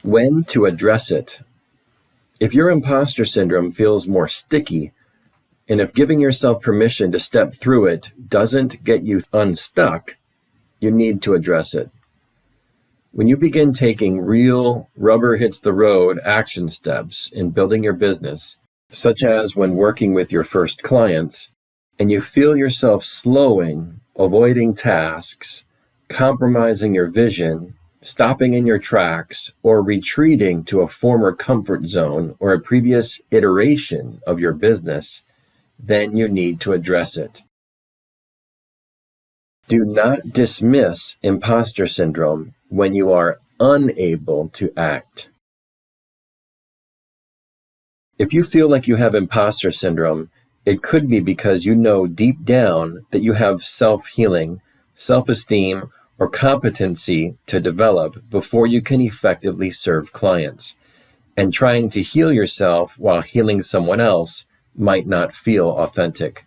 When to address it. If your imposter syndrome feels more sticky, and if giving yourself permission to step through it doesn't get you unstuck, you need to address it. When you begin taking real rubber hits the road action steps in building your business, such as when working with your first clients, and you feel yourself slowing, avoiding tasks, compromising your vision, stopping in your tracks, or retreating to a former comfort zone or a previous iteration of your business, then you need to address it. Do not dismiss imposter syndrome when you are unable to act. If you feel like you have imposter syndrome, it could be because you know deep down that you have self-healing, self-esteem, or competency to develop before you can effectively serve clients. And trying to heal yourself while healing someone else might not feel authentic.